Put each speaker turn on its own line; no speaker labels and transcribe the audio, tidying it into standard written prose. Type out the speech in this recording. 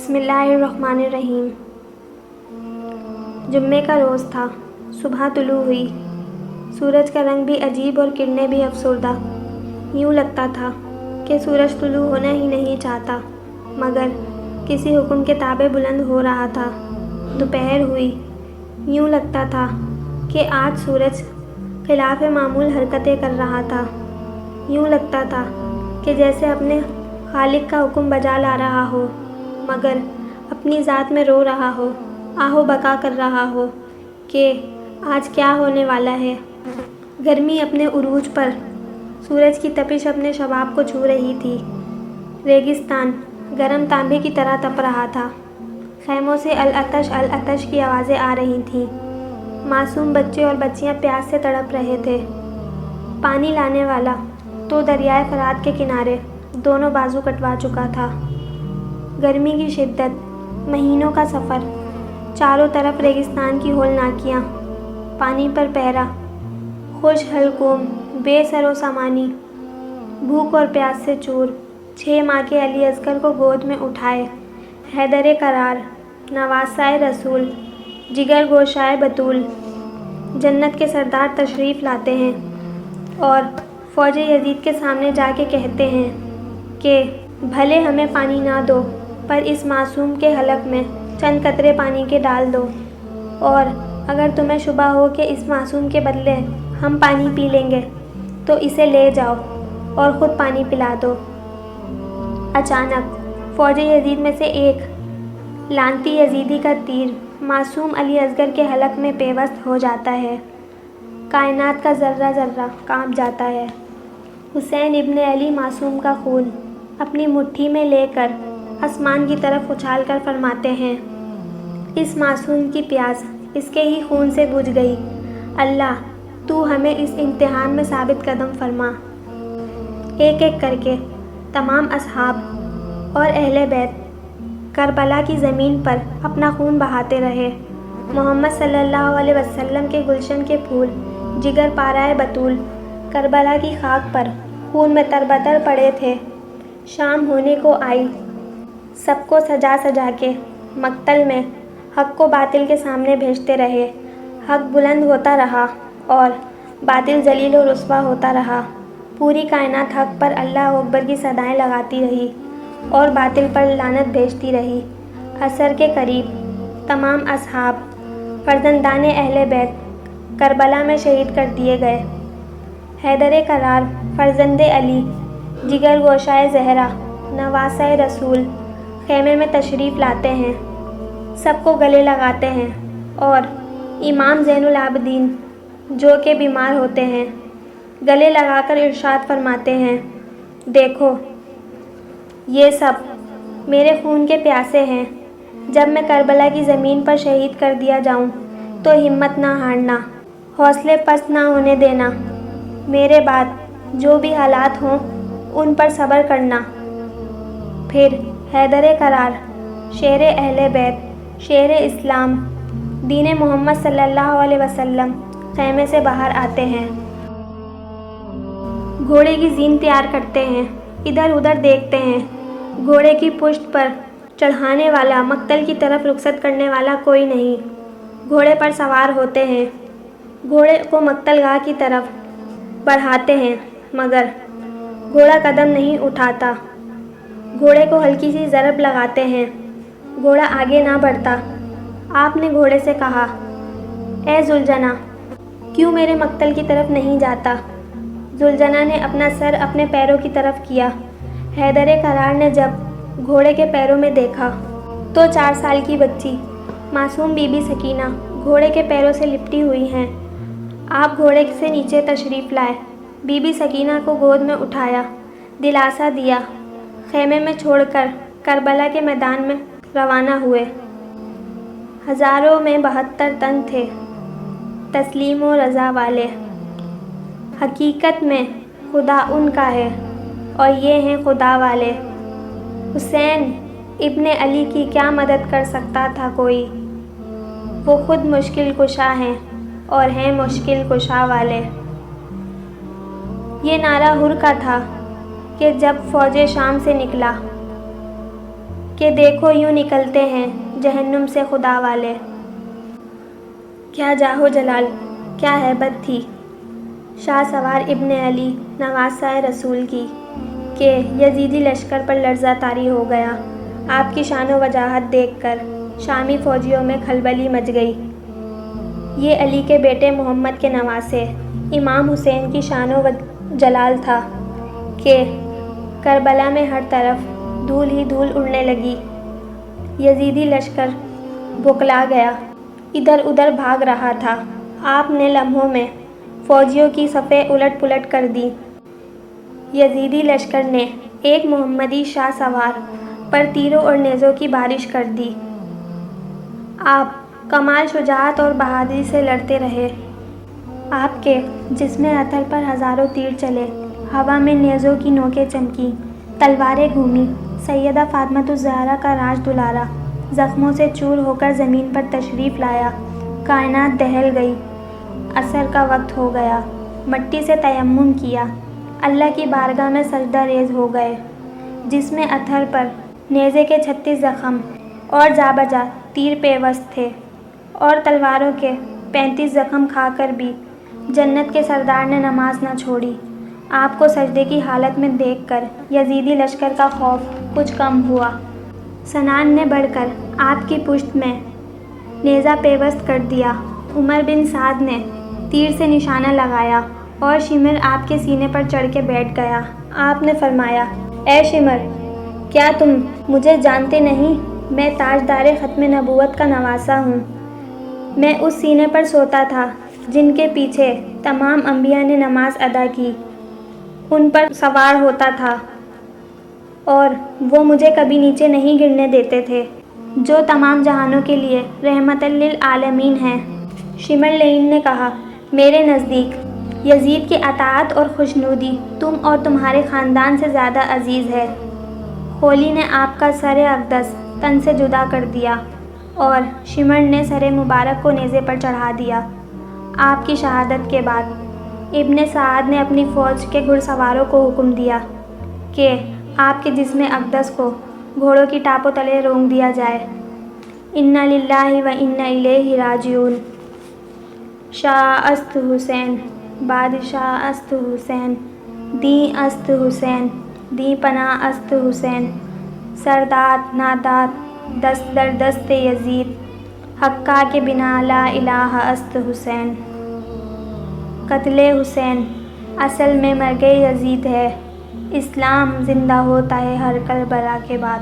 بسم اللہ الرحمن الرحیم۔ جمعے کا روز تھا۔ صبح طلوع ہوئی۔ سورج کا رنگ بھی عجیب اور کرنیں بھی افسردہ۔ یوں لگتا تھا کہ سورج طلوع ہونا ہی نہیں چاہتا، مگر کسی حکم کے تابع بلند ہو رہا تھا۔ دوپہر ہوئی۔ یوں لگتا تھا کہ آج سورج خلاف معمول حرکتیں کر رہا تھا۔ یوں لگتا تھا کہ جیسے اپنے خالق کا حکم بجا لا رہا ہو، مگر اپنی ذات میں رو رہا ہو، آہ و بکا کر رہا ہو کہ آج کیا ہونے والا ہے۔ گرمی اپنے عروج پر، سورج کی تپش اپنے شباب کو چھو رہی تھی۔ ریگستان گرم تانبے کی طرح تپ رہا تھا۔ خیموں سے العطش العطش کی آوازیں آ رہی تھیں۔ معصوم بچے اور بچیاں پیاس سے تڑپ رہے تھے۔ پانی لانے والا تو دریائے فرات کے کنارے دونوں بازو کٹوا چکا تھا۔ گرمی کی شدت، مہینوں کا سفر، چاروں طرف ریگستان کی ہولناکیاں، پانی پر پہرا، خوش حلقوم، بے سر و سامانی، بھوک اور پیاس سے چور۔ 6 ماہ کے علی اصغر کو گود میں اٹھائے، حیدر قرار، نواسۂ رسول، جگر گوشائے بطول، جنت کے سردار تشریف لاتے ہیں اور فوج یزید کے سامنے جا کے کہتے ہیں کہ بھلے ہمیں پانی نہ دو، پر اس معصوم کے حلق میں چند قطرے پانی کے ڈال دو، اور اگر تمہیں شبہ ہو کہ اس معصوم کے بدلے ہم پانی پی لیں گے تو اسے لے جاؤ اور خود پانی پلا دو۔ اچانک فوج یزید میں سے ایک لعنتی یزیدی کا تیر معصوم علی اصغر کے حلق میں پیوست ہو جاتا ہے۔ کائنات کا ذرہ ذرہ کانپ جاتا ہے۔ حسین ابن علی معصوم کا خون اپنی مٹھی میں لے کر آسمان کی طرف اچھال کر فرماتے ہیں، اس معصوم کی پیاس اس کے ہی خون سے بجھ گئی۔ اللہ تو ہمیں اس امتحان میں ثابت قدم فرما۔ ایک ایک کر کے تمام اصحاب اور اہل بیت کربلا کی زمین پر اپنا خون بہاتے رہے۔ محمد صلی اللہ علیہ وسلم کے گلشن کے پھول، جگر پارائے بطول، کربلا کی خاک پر خون میں تربتر پڑے تھے۔ شام ہونے کو آئی، سب کو سجا سجا کے مقتل میں حق کو باطل کے سامنے بھیجتے رہے۔ حق بلند ہوتا رہا اور باطل ذلیل و رسوا ہوتا رہا۔ پوری کائنات حق پر اللہ اکبر کی صدائیں لگاتی رہی اور باطل پر لعنت بھیجتی رہی۔ عصر کے قریب تمام اصحاب، فرزندان اہل بیت کربلا میں شہید کر دیے گئے۔ حیدر قرار، فرزند علی، جگر گوشائے زہرا، نواسۂ رسول خیمے میں تشریف لاتے ہیں، سب کو گلے لگاتے ہیں اور امام زین العابدین جو کہ بیمار ہوتے ہیں گلے لگا کر ارشاد فرماتے ہیں، دیکھو یہ سب میرے خون کے پیاسے ہیں۔ جب میں کربلا کی زمین پر شہید کر دیا جاؤں تو ہمت نہ ہارنا، حوصلے پست نہ ہونے دینا، میرے بعد جو بھی حالات ہوں ان پر صبر کرنا۔ پھر حیدر قرار، شیر اہل بیت، شیر اسلام، دین محمد صلی اللہ علیہ وسلم خیمے سے باہر آتے ہیں۔ گھوڑے کی زین تیار کرتے ہیں، ادھر ادھر دیکھتے ہیں۔ گھوڑے کی پشت پر چڑھانے والا، مقتل کی طرف رخصت کرنے والا کوئی نہیں۔ گھوڑے پر سوار ہوتے ہیں، گھوڑے کو مقتل گاہ کی طرف بڑھاتے ہیں، مگر گھوڑا قدم نہیں اٹھاتا۔ گھوڑے کو ہلکی سی ضرب لگاتے ہیں، گھوڑا آگے نہ بڑھتا۔ آپ نے گھوڑے سے کہا، اے ذوالجناح، کیوں میرے مقتل کی طرف نہیں جاتا؟ ذوالجناح نے اپنا سر اپنے پیروں کی طرف کیا۔ حیدر قرار نے جب گھوڑے کے پیروں میں دیکھا تو 4 سال کی بچی معصوم بی بی سکینہ گھوڑے کے پیروں سے لپٹی ہوئی ہیں۔ آپ گھوڑے سے نیچے تشریف لائے، بی بی سکینہ کو گود میں اٹھایا، دلاسا دیا، خیمے میں چھوڑ کر کربلا کے میدان میں روانہ ہوئے۔ ہزاروں میں 72 تن تھے، تسلیم و رضا والے۔ حقیقت میں خدا ان کا ہے اور یہ ہیں خدا والے۔ حسین ابن علی کی کیا مدد کر سکتا تھا کوئی؟ وہ خود مشکل کشا ہیں اور ہیں مشکل کشا والے۔ یہ نعرہ حر کا تھا کہ جب فوج شام سے نکلا کہ دیکھو یوں نکلتے ہیں جہنم سے خدا والے۔ کیا جاہ و جلال، کیا ہیبت تھی شاہ سوار ابن علی نواسہ رسول کی کہ یزیدی لشکر پر لرزہ طاری ہو گیا۔ آپ کی شان و وجاہت دیکھ کر شامی فوجیوں میں کھلبلی مچ گئی۔ یہ علی کے بیٹے محمد کے نواسے امام حسین کی شان و جلال تھا کہ کربلا میں ہر طرف دھول ہی دھول اڑنے لگی۔ یزیدی لشکر بوکلا گیا، ادھر ادھر بھاگ رہا تھا۔ آپ نے لمحوں میں فوجیوں کی صفیں الٹ پلٹ کر دیں۔ یزیدی لشکر نے ایک محمدی شاہ سوار پر تیروں اور نیزوں کی بارش کر دی۔ آپ کمال شجاعت اور بہادری سے لڑتے رہے۔ آپ کے جسم اطہر پر ہزاروں تیر چلے، ہوا میں نیزوں کی نوکیں چمکیں، تلواریں گھومیں۔ سیدہ فاطمۃ الزہرا کا راج دلارا زخموں سے چور ہو کر زمین پر تشریف لایا۔ کائنات دہل گئی، عصر کا وقت ہو گیا۔ مٹی سے تیمم کیا، اللہ کی بارگاہ میں سجدہ ریز ہو گئے۔ جسم اطہر پر نیزے کے 36 زخم اور جا بجا تیر پیوست تھے، اور تلواروں کے 35 زخم کھا کر بھی جنت کے سردار نے نماز نہ چھوڑی۔ آپ کو سجدے کی حالت میں دیکھ کر یزیدی لشکر کا خوف کچھ کم ہوا۔ سنان نے بڑھ کر آپ کی پشت میں نیزہ پیوست کر دیا۔ عمر بن سعد نے تیر سے نشانہ لگایا اور شمر آپ کے سینے پر چڑھ کے بیٹھ گیا۔ آپ نے فرمایا، اے شمر، کیا تم مجھے جانتے نہیں؟ میں تاجدار ختم نبوت کا نواسہ ہوں۔ میں اس سینے پر سوتا تھا جن کے پیچھے تمام انبیاء نے نماز ادا کی، ان پر سوار ہوتا تھا اور وہ مجھے کبھی نیچے نہیں گرنے دیتے تھے، جو تمام جہانوں کے لیے رحمت للعالمین ہیں۔ شمر لعین نے کہا، میرے نزدیک یزید کی اطاعت اور خوشنودی تم اور تمہارے خاندان سے زیادہ عزیز ہے۔ ہولی نے آپ کا سر اقدس تن سے جدا کر دیا اور شمر نے سر مبارک کو نیزے پر چڑھا دیا۔ آپ کی شہادت کے بعد ابن سعد نے اپنی فوج کے گھڑ سواروں کو حکم دیا کہ آپ کے جسم اقدس کو گھوڑوں کی ٹاپوں تلے رونک دیا جائے۔ انا للہ و انا الیہ راجعون۔ شاہ است حسین، بادشاہ است حسین، دیں است حسین، دیں پناہ است حسین، سرداد ناداد دست در دست یزید، حقہ کے بنا لا الہ است حسین۔ قتل حسین اصل میں مرگ یزید ہے، اسلام زندہ ہوتا ہے ہر کربلا کے بعد۔